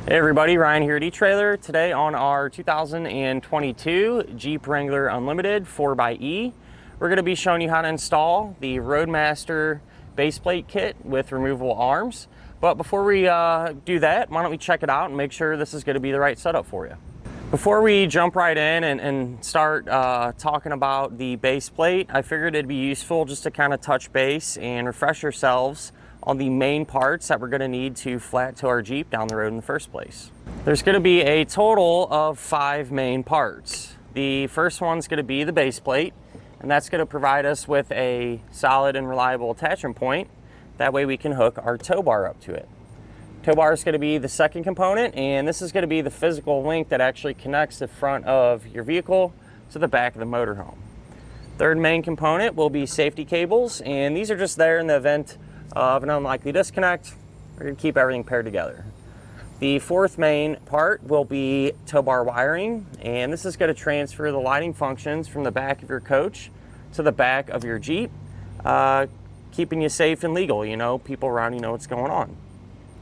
Hey everybody, Ryan here at eTrailer. Today on our 2022 Jeep Wrangler Unlimited 4xe, we're going to be showing you how to install the Roadmaster base plate kit with removable arms. But before we do that, why don't we check it out and make sure this is going to be the right setup for you. Before we jump right in and start talking about the base plate, I figured it'd be useful just to kind of touch base and refresh yourselves on the main parts that we're going to need to flat tow our Jeep down the road in the first place. There's going to be a total of 5 main parts. The first one's going to be the base plate, and that's going to provide us with a solid and reliable attachment point. That way we can hook our tow bar up to it. Tow bar is going to be the second component, and this is going to be the physical link that actually connects the front of your vehicle to the back of the motorhome. Third main component will be safety cables, and these are just there in the event of an unlikely disconnect. We're going to keep everything paired together. The fourth main part will be tow bar wiring, and this is going to transfer the lighting functions from the back of your coach to the back of your Jeep, keeping you safe and legal. You know, people around you know what's going on.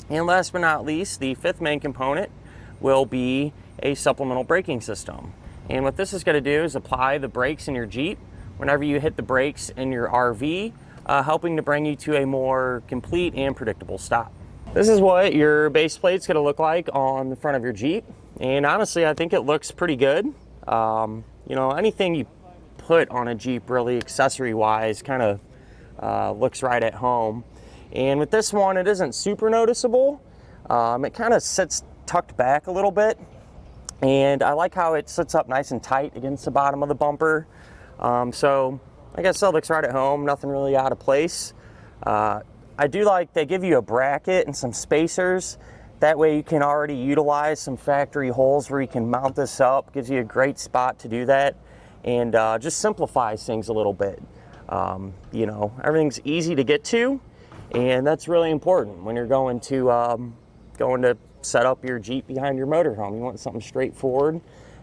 And last but not least, the fifth main component will be a supplemental braking system. And what this is going to do is apply the brakes in your Jeep whenever you hit the brakes in your RV, helping to bring you to a more complete and predictable stop. This is what your base plate's gonna look like on the front of your Jeep. And honestly, I think it looks pretty good. You know, anything you put on a Jeep really accessory-wise kind of looks right at home. And with this one, it isn't super noticeable. It kind of sits tucked back a little bit. And I like how it sits up nice and tight against the bottom of the bumper. So like I said, it looks right at home, nothing really out of place. I do like they give you a bracket and some spacers. That way you can already utilize some factory holes where you can mount this up. Gives you a great spot to do that, and just simplifies things a little bit. You know, everything's easy to get to, and that's really important when you're going to set up your Jeep behind your motorhome. You want something straightforward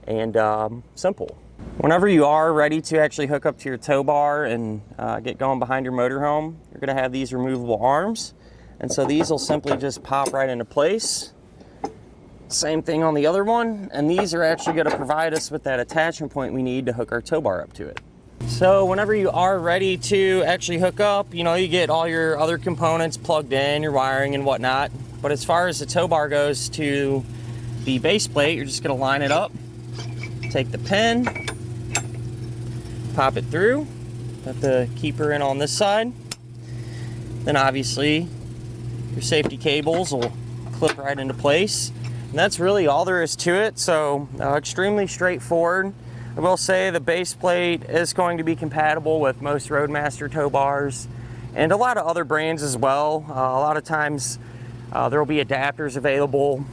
and simple. Whenever you are ready to actually hook up to your tow bar and get going behind your motorhome, you're going to have these removable arms. And so these will simply just pop right into place. Same thing on the other one. And these are actually going to provide us with that attachment point we need to hook our tow bar up to it. So whenever you are ready to actually hook up, you know, you get all your other components plugged in, your wiring and whatnot. But as far as the tow bar goes to the base plate, you're just going to line it up. Take the pin, pop it through, put the keeper in on this side. Then obviously your safety cables will clip right into place. And that's really all there is to it. So extremely straightforward. I will say the base plate is going to be compatible with most Roadmaster tow bars and a lot of other brands as well. A lot of times there will be adapters available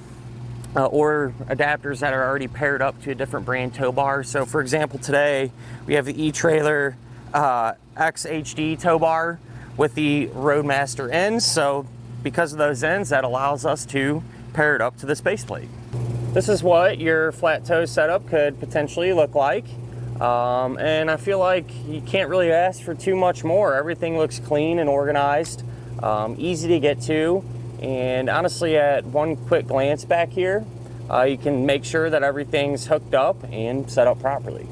or adapters that are already paired up to a different brand tow bar. So for example, today we have the eTrailer XHD tow bar with the Roadmaster ends. So because of those ends, that allows us to pair it up to this base plate. This is what your flat tow setup could potentially look like. And I feel like you can't really ask for too much more. Everything looks clean and organized, easy to get to. And honestly, at one quick glance back here, you can make sure that everything's hooked up and set up properly.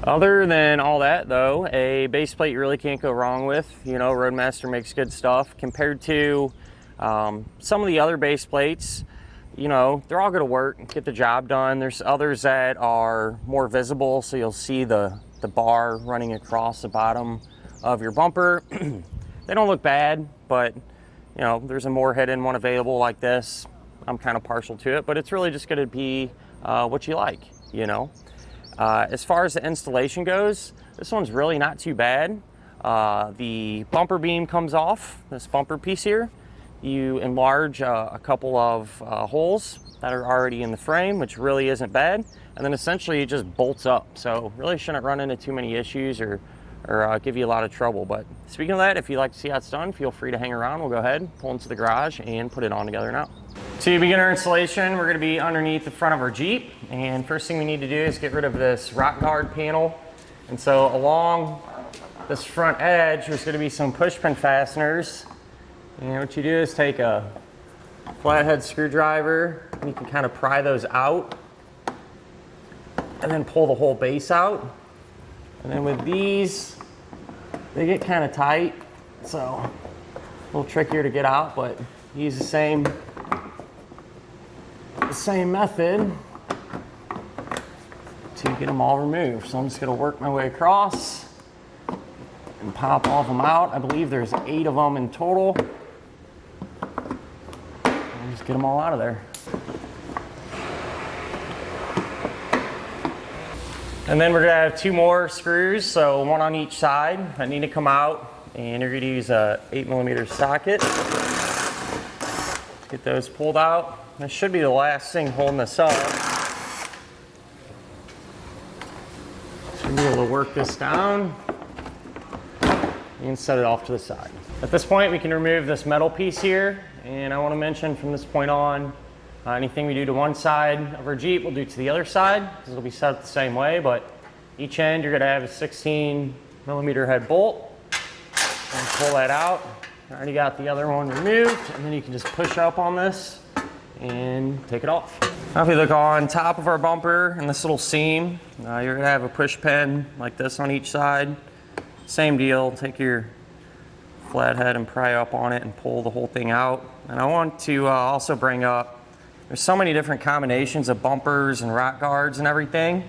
Other than all that though, a base plate you really can't go wrong with. You know, Roadmaster makes good stuff compared to some of the other base plates. You know, they're all gonna work, get the job done. There's others that are more visible, so you'll see the bar running across the bottom of your bumper. They don't look bad, but you know, there's a more hidden one available like this. I'm kind of partial to it, but it's really just going to be what you like, you know. As far as the installation goes, this one's really not too bad. The bumper beam comes off, this bumper piece here. You enlarge a couple of holes that are already in the frame, which really isn't bad. And then essentially it just bolts up. So really shouldn't run into too many issues or give you a lot of trouble. But speaking of that, if you'd like to see how it's done, feel free to hang around. We'll go ahead, pull into the garage, and put it on together now. To begin our installation, we're going to be underneath the front of our Jeep. And first thing we need to do is get rid of this rock guard panel. And so along this front edge, there's going to be some push pin fasteners. And what you do is take a flathead screwdriver. You can kind of pry those out and then pull the whole base out. And then with these, they get kind of tight, so a little trickier to get out, but use the same method to get them all removed. So I'm just gonna work my way across and pop all of them out. I believe there's 8 of them in total. And just get them all out of there. And then we're gonna have 2 more screws, so 1 on each side that need to come out, and you're gonna use a 8mm socket. Get those pulled out. That should be the last thing holding this up. Should be able to work this down and set it off to the side. At this point, we can remove this metal piece here, and I want to mention from this point on, anything we do to one side of our Jeep, we'll do to the other side, because it'll be set up the same way, but each end you're going to have a 16mm head bolt, and pull that out. I already got the other one removed, and then you can just push up on this and take it off. Now if you look on top of our bumper and this little seam, you're going to have a push pin like this on each side. Same deal, take your flathead and pry up on it and pull the whole thing out. And I want to also bring up, there's so many different combinations of bumpers and rock guards and everything.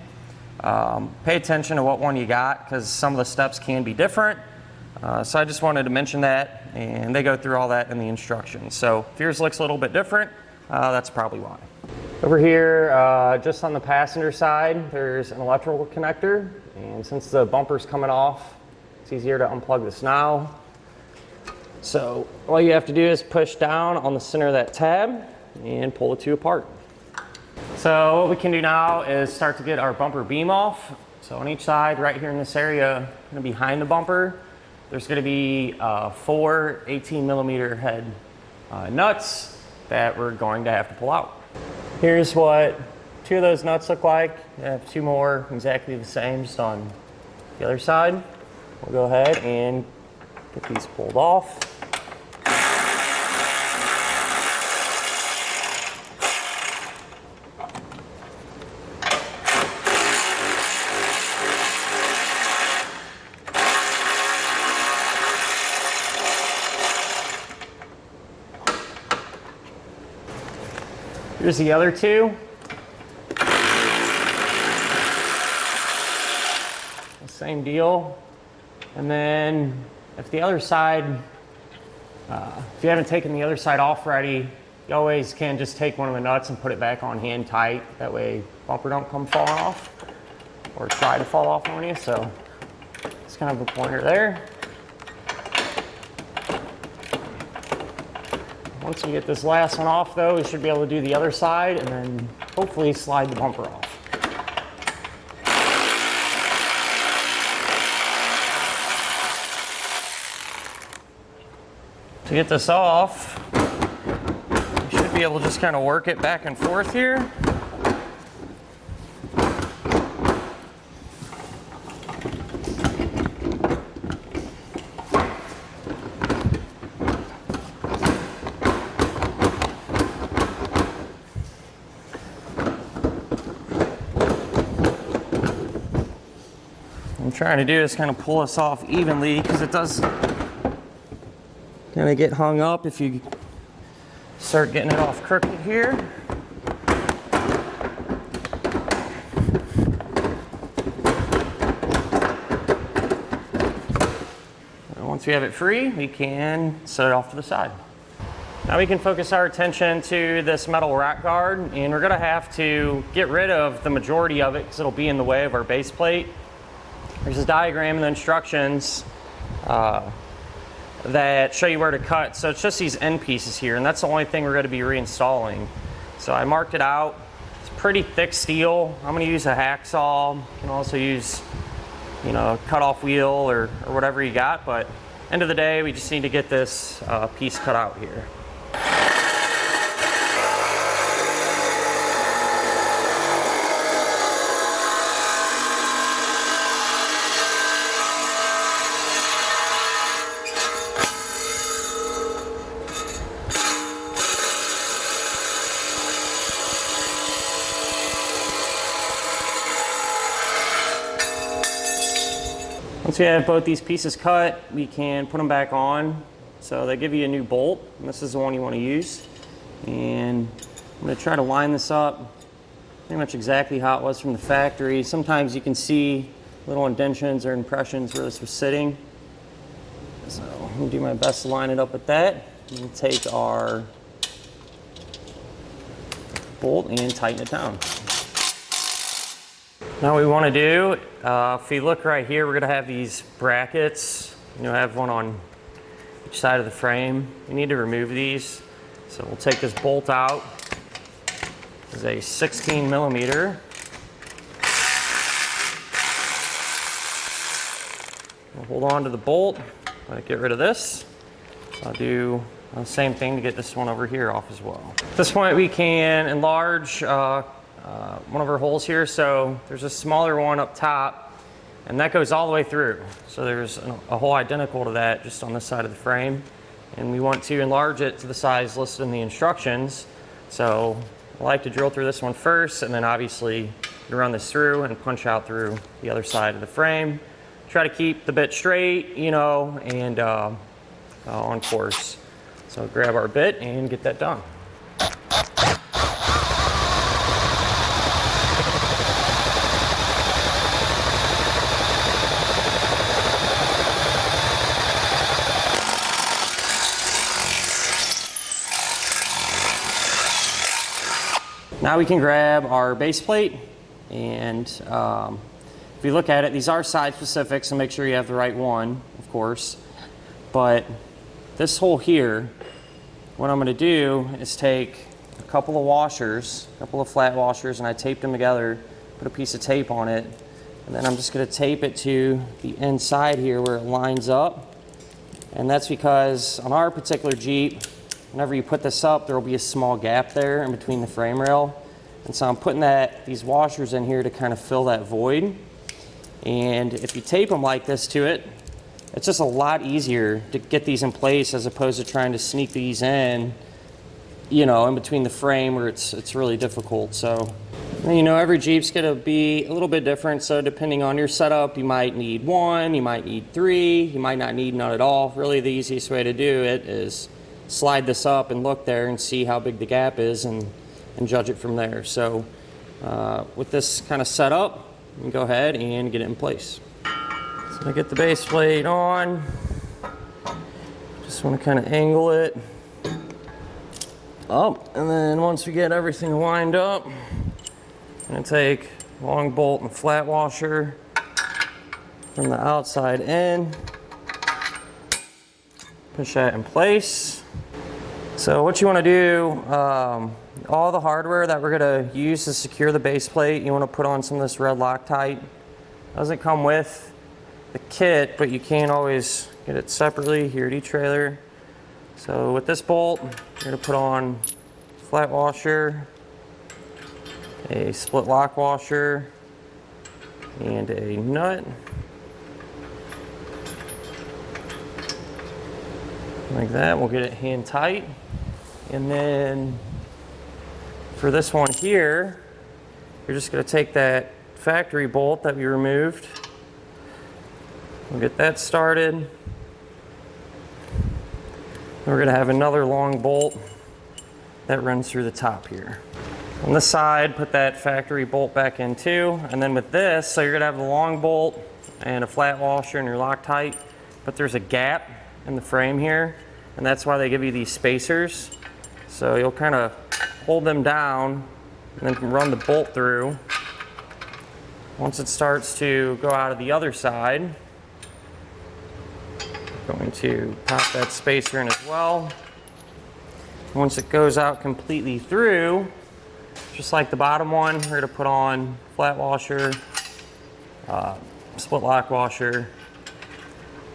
Pay attention to what one you got, because some of the steps can be different. So I just wanted to mention that, and they go through all that in the instructions. So if yours looks a little bit different, that's probably why. Over here, just on the passenger side, there's an electrical connector, and since the bumper's coming off, it's easier to unplug this now. So all you have to do is push down on the center of that tab and pull the 2 apart. So what we can do now is start to get our bumper beam off. So on each side, right here in this area, kind of behind the bumper, there's going to be 4 18mm head nuts that we're going to have to pull out. Here's what 2 of those nuts look like. I have 2 more exactly the same just on the other side. We'll go ahead and get these pulled off. Here's the other 2. Same deal. And then if the other side, if you haven't taken the other side off already, you always can just take one of the nuts and put it back on hand tight. That way bumper don't come falling off or try to fall off on you. So it's kind of a pointer there. Once we get this last one off though, we should be able to do the other side and then hopefully slide the bumper off. To get this off, you should be able to just kind of work it back and forth here. What I'm trying to do is kind of pull this off evenly, because it does kind of get hung up if you start getting it off crooked here. And once we have it free, we can set it off to the side. Now we can focus our attention to this metal rack guard, and we're going to have to get rid of the majority of it because it'll be in the way of our base plate. There's a diagram in the instructions that show you where to cut. So it's just these end pieces here, and that's the only thing we're going to be reinstalling. So I marked it out. It's pretty thick steel. I'm going to use a hacksaw. You can also use, you know, a cut-off wheel or whatever you got, but end of the day, we just need to get this piece cut out here. Once we have both these pieces cut, we can put them back on. So they give you a new bolt, and this is the one you want to use. And I'm going to try to line this up pretty much exactly how it was from the factory. Sometimes you can see little indentions or impressions where this was sitting. So I'm going to do my best to line it up with that. And take our bolt and tighten it down. Now what we want to do, if you look right here, we're going to have these brackets. I have one on each side of the frame. We need to remove these. So we'll take this bolt out. This is a 16 millimeter. We'll hold on to the bolt, get rid of this. I'll do the same thing to get this one over here off as well. At this point we can enlarge one of our holes here. So there's a smaller one up top, and that goes all the way through. So there's a hole identical to that just on this side of the frame. And we want to enlarge it to the size listed in the instructions. So I like to drill through this one first, and then obviously run this through and punch out through the other side of the frame. Try to keep the bit straight, and on course. So grab our bit and get that done. Now we can grab our base plate, and if you look at it, these are side specific, so make sure you have the right one, of course. But this hole here, what I'm going to do is take a couple of washers, a couple of flat washers, and I taped them together, put a piece of tape on it, and then I'm just going to tape it to the inside here where it lines up. And that's because on our particular Jeep, whenever you put this up, there will be a small gap there in between the frame rail. And so I'm putting these washers in here to kind of fill that void. And if you tape them like this to it, it's just a lot easier to get these in place as opposed to trying to sneak these in, in between the frame where it's really difficult. So, every Jeep's gonna be a little bit different. So depending on your setup, you might need one, you might need three, you might not need none at all. Really the easiest way to do it is slide this up and look there and see how big the gap is and judge it from there. So with this kind of set up, you can go ahead and get it in place. So I get the base plate on. Just want to kind of angle it up, and then once we get everything lined up, I'm going to take a long bolt and flat washer from the outside in, push that in place. So what you want to do, all the hardware that we're going to use to secure the base plate, you want to put on some of this red Loctite. Doesn't come with the kit, but you can always get it separately here at etrailer. So with this bolt, you're going to put on flat washer, a split lock washer, and a nut. Like that, we'll get it hand tight. And then for this one here, you're just going to take that factory bolt that we removed. We'll get that started. And we're going to have another long bolt that runs through the top here. On this side, put that factory bolt back in too. And then with this, so you're going to have the long bolt and a flat washer and your Loctite, but there's a gap in the frame here, and that's why they give you these spacers. So you'll kind of hold them down and then run the bolt through. Once it starts to go out of the other side, I'm going to pop that spacer in as well. Once it goes out completely through, just like the bottom one, we're going to put on flat washer, split lock washer,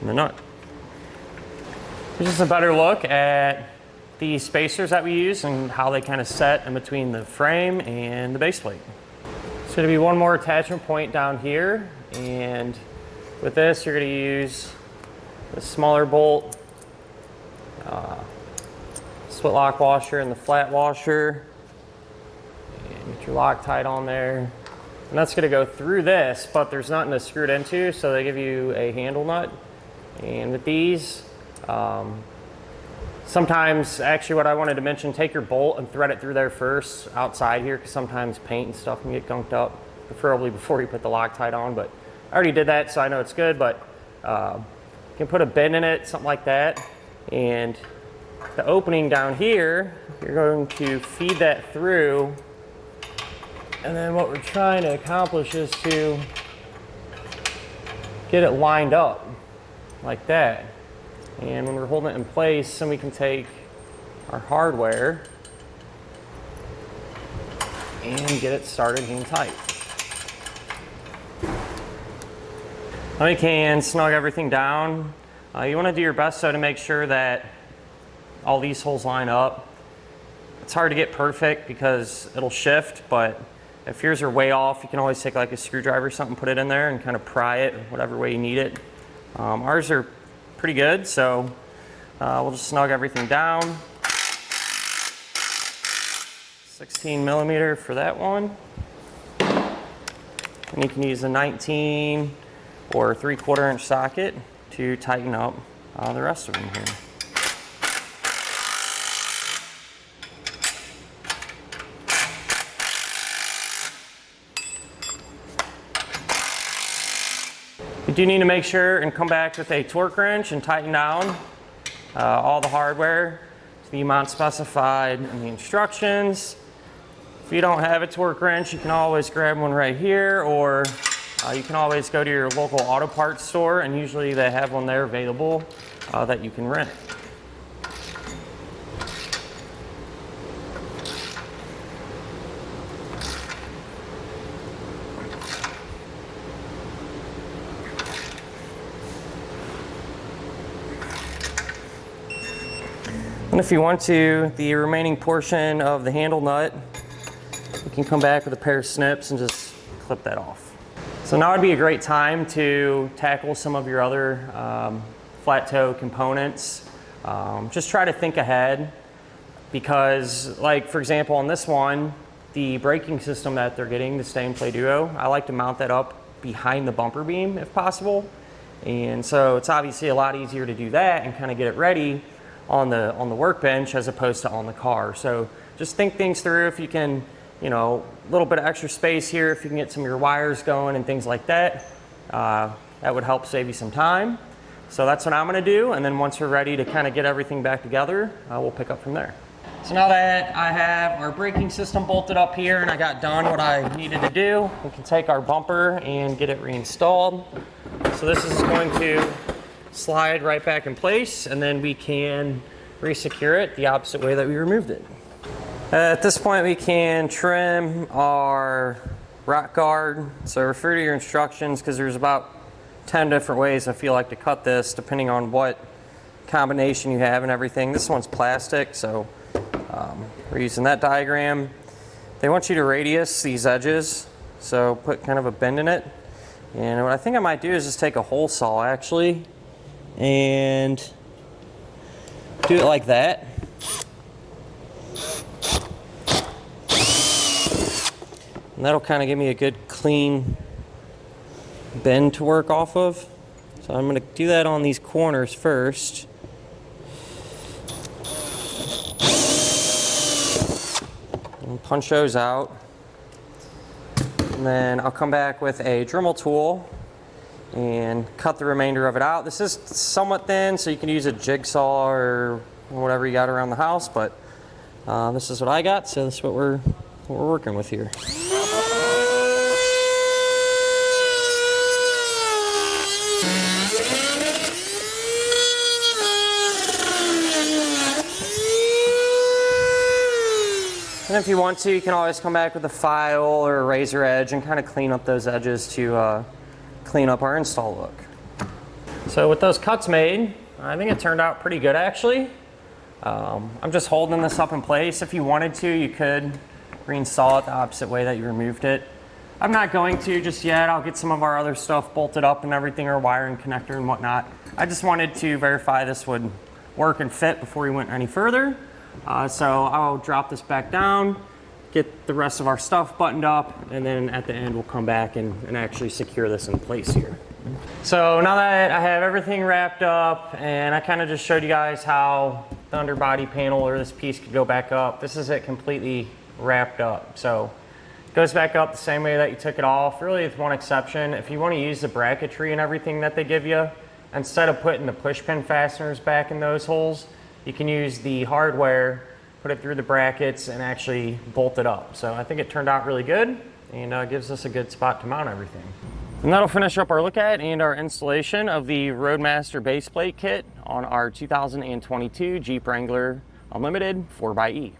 and the nut. Here's just a better look at the spacers that we use and how they kind of set in between the frame and the base plate. There's going to be one more attachment point down here, and with this you're going to use the smaller bolt, split lock washer and the flat washer, and get your Loctite on there, And that's going to go through this, but there's nothing to screw it into, so they give you a handle nut. And with these, sometimes, actually what I wanted to mention, take your bolt and thread it through there first, outside here, because sometimes paint and stuff can get gunked up, preferably before you put the Loctite on, but I already did that, so I know it's good, but you can put a bend in it, something like that, and the opening down here, you're going to feed that through. And then what we're trying to accomplish is to get it lined up like that. And when we're holding it in place, then we can take our hardware and get it started hand tight. Now you can snug everything down. You want to do your best though to make sure that all these holes line up. It's hard to get perfect because it'll shift, but if yours are way off, you can always take like a screwdriver or something, put it in there and kind of pry it whatever way you need it. Ours are pretty good, so we'll just snug everything down. 16 millimeter for that one. And you can use a 19 or 3/4 inch socket to tighten up the rest of them here. You do need to make sure and come back with a torque wrench and tighten down all the hardware to the amount specified in the instructions. If you don't have a torque wrench, you can always grab one right here, or you can always go to your local auto parts store, and usually they have one there available that you can rent. And if you want to, the remaining portion of the handle nut, you can come back with a pair of snips and just clip that off. So now would be a great time to tackle some of your other flat toe components. Just try to think ahead, because like for example on this one, the braking system that they're getting, the Stay and Play Duo, I like to mount that up behind the bumper beam if possible. And so it's obviously a lot easier to do that and kind of get it ready on the workbench as opposed to on the car. So just think things through. If you can, you know, a little bit of extra space here, if you can get some of your wires going and things like that, that would help save you some time. So that's what I'm going to do, and then once we're ready to kind of get everything back together, we'll pick up from there. So now that I have our braking system bolted up here and I got done what I needed to do, we can take our bumper and get it reinstalled. So this is going to slide right back in place, and then we can resecure it the opposite way that we removed it. At this point we can trim our rock guard. So refer to your instructions, because there's about 10 different ways I feel like to cut this depending on what combination you have and everything. This one's plastic, so we're using that diagram. They want you to radius these edges, so put kind of a bend in it. And what I think I might do is just take a hole saw actually and do it like that. And that'll kind of give me a good clean bend to work off of. So I'm going to do that on these corners first. And punch those out. And then I'll come back with a Dremel tool and cut the remainder of it out. This is somewhat thin, so you can use a jigsaw or whatever you got around the house, but this is what I got, so this is what we're working with here. And if you want to, you can always come back with a file or a razor edge and kind of clean up those edges to clean up our install look. So with those cuts made, I think it turned out pretty good actually. I'm just holding this up in place. If you wanted to, you could reinstall it the opposite way that you removed it. I'm not going to just yet. I'll get some of our other stuff bolted up and everything, our wiring connector and whatnot. I just wanted to verify this would work and fit before we went any further. So I'll drop this back down, get the rest of our stuff buttoned up, and then at the end we'll come back and actually secure this in place here. So now that I have everything wrapped up, and I kind of just showed you guys how the underbody panel or this piece could go back up, this is it completely wrapped up. So it goes back up the same way that you took it off, really with one exception. If you want to use the bracketry and everything that they give you, instead of putting the push pin fasteners back in those holes, you can use the hardware, put it through the brackets, and actually bolt it up. So I think it turned out really good, and gives us a good spot to mount everything. And that'll finish up our look at and our installation of the Roadmaster base plate kit on our 2022 Jeep Wrangler Unlimited 4xe.